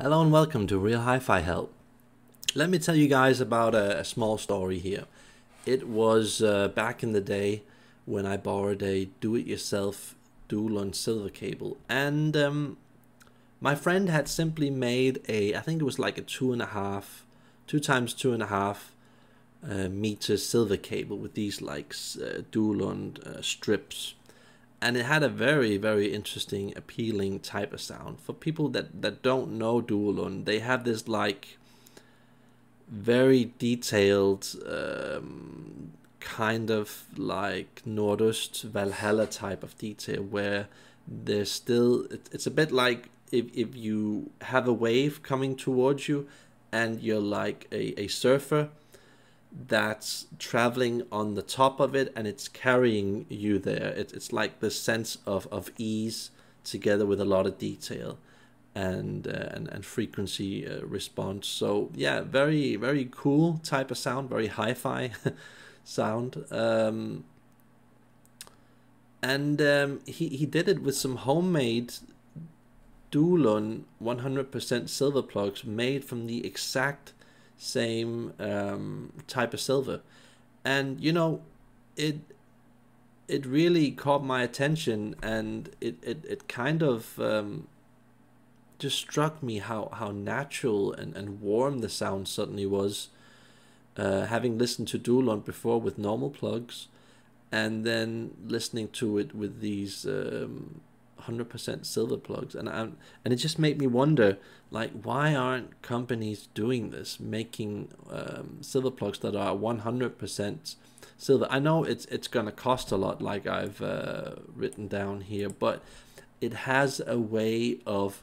Hello and welcome to Real Hi-Fi Help. Let me tell you guys about a small story here. It was back in the day when I borrowed a do-it-yourself Duelund silver cable, and my friend had simply made I think it was like a 2 times 2.5 meter silver cable with these like Duelund strips, and it had a very interesting, appealing type of sound. For people that don't know Duelund, they have this like very detailed kind of like Nordust Valhalla type of detail, where there's still it's a bit like if you have a wave coming towards you and you're like a surfer that's traveling on the top of it and it's carrying you there. It's like the sense of ease together with a lot of detail and frequency response. So yeah, very cool type of sound, very hi-fi sound. He did it with some homemade Duelund 100% silver plugs made from the exact same type of silver, and it really caught my attention, and it kind of just struck me how natural and warm the sound suddenly was, having listened to Duelund before with normal plugs, and then listening to it with these 100% silver plugs, and it just made me wonder, like, why aren't companies doing this, making silver plugs that are 100% silver? I know it's gonna cost a lot, like I've written down here, but it has a way of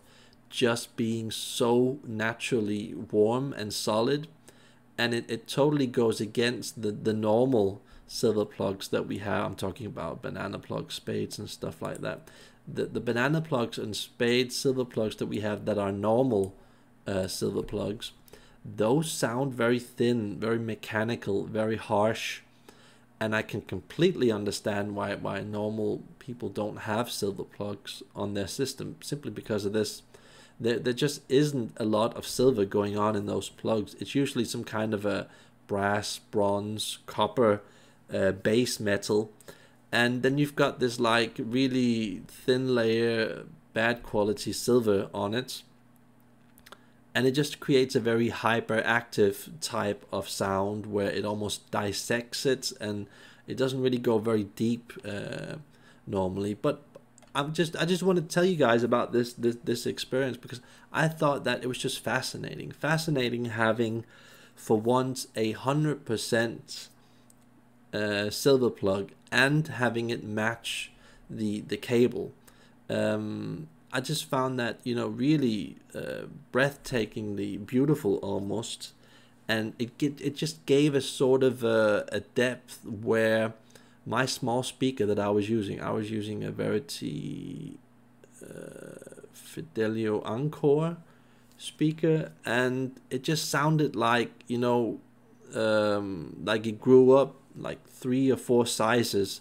just being so naturally warm and solid, and it totally goes against the normal silver plugs that we have. I'm talking about banana plugs, spades, and stuff like that. The banana plugs and spade silver plugs that we have that are normal silver plugs, those sound very thin, very mechanical, very harsh, and I can completely understand why normal people don't have silver plugs on their system, simply because of this. There just isn't a lot of silver going on in those plugs. It's usually some kind of a brass, bronze, copper base metal, and then you've got this like really thin layer, bad quality silver on it, and it just creates a very hyperactive type of sound where it almost dissects it, and it doesn't really go very deep normally. But I just want to tell you guys about this experience, because I thought that it was just fascinating having for once 100% silver plug and having it match the cable. I just found that, really breathtakingly beautiful almost, and it just gave a sort of a depth where my small speaker that I was using a Verity Fidelio Encore speaker, and it just sounded like, like it grew up like 3 or 4 sizes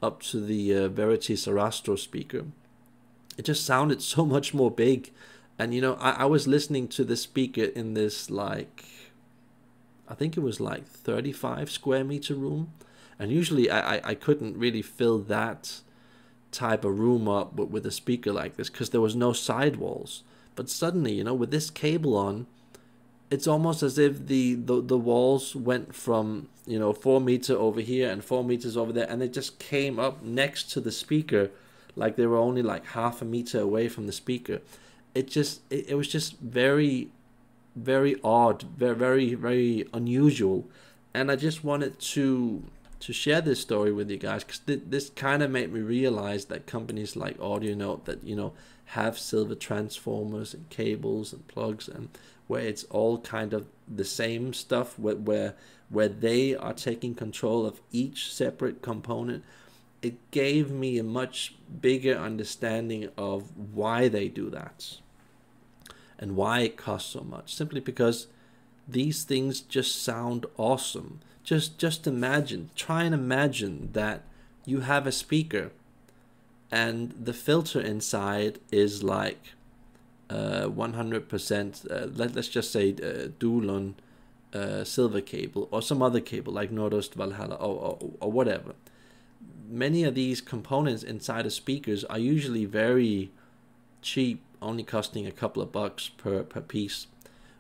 up to the Verity Sarastro speaker. It just sounded so much more big, and I was listening to the speaker in this, like, I think it was like 35 square meter room, and usually I couldn't really fill that type of room up with a speaker like this, because there was no sidewalls. But suddenly, with this cable on, it's almost as if the walls went from 4 meters over here and 4 meters over there, and they just came up next to the speaker, like they were only like half a meter away from the speaker. It was just very odd, very unusual, and I just wanted to share this story with you guys, because this kind of made me realize that companies like AudioNote that have silver transformers and cables and plugs, and where it's all kind of the same stuff, where they are taking control of each separate component. It gave me a much bigger understanding of why they do that and why it costs so much, simply because these things just sound awesome. Just imagine, try and imagine that you have a speaker and the filter inside is like 100%, let's just say Duelund silver cable, or some other cable like Nordost Valhalla, or whatever. Many of these components inside of speakers are usually very cheap, only costing a couple of bucks per piece.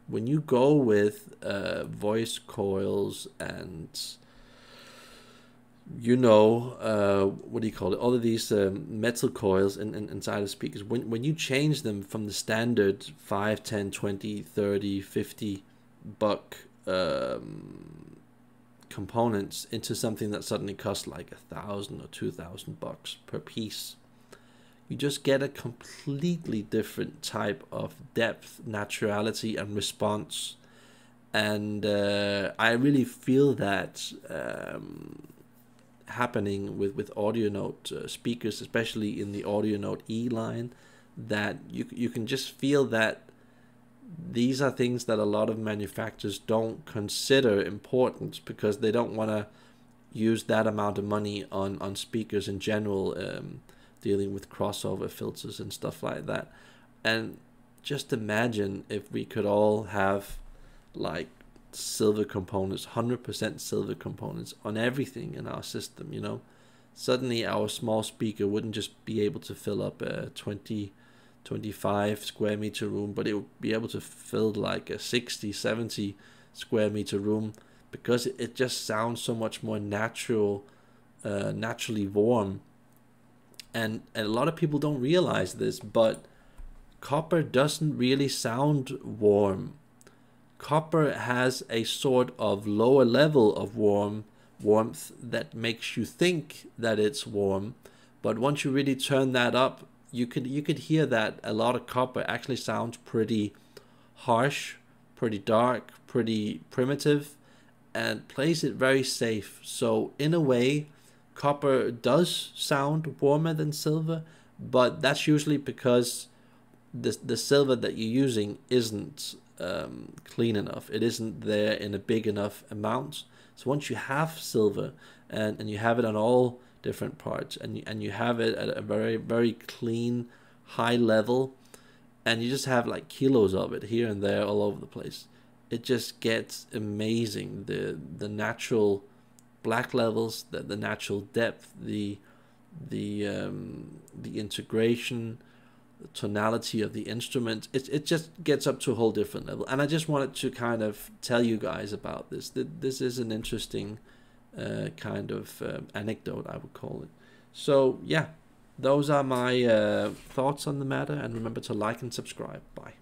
When you go with voice coils and what do you call it, all of these metal coils inside of speakers, when you change them from the standard 5, 10, 20, 30, 50 buck components into something that suddenly costs like 1,000 or 2,000 bucks per piece, you just get a completely different type of depth, naturality, and response. And I really feel that happening with audio note speakers, especially in the audio note E line, that you can just feel that these are things that a lot of manufacturers don't consider important, because they don't want to use that amount of money on speakers in general, dealing with crossover filters and stuff like that. And just imagine if we could all have like silver components, 100% silver components on everything in our system, you know. Suddenly our small speaker wouldn't just be able to fill up a 25 square meter room, but it would be able to fill like a 60, 70 square meter room, because it just sounds so much more natural, naturally warm. And a lot of people don't realize this, but copper doesn't really sound warm. Copper has a sort of lower level of warmth that makes you think that it's warm, but once you really turn that up, you could hear that a lot of copper actually sounds pretty harsh, pretty dark, pretty primitive, and plays it very safe. So in a way, copper does sound warmer than silver, but that's usually because the silver that you're using isn't clean enough. It isn't there in a big enough amount. So once you have silver and you have it on all different parts, and you have it at a very, very clean, high level, and you just have like kilos of it here and there all over the place, it just gets amazing. The natural black levels, the natural depth, the integration, the tonality of the instrument, it just gets up to a whole different level. And I just wanted to kind of tell you guys about this. This is an interesting kind of anecdote, I would call it. So yeah, those are my thoughts on the matter, and remember to like and subscribe. Bye.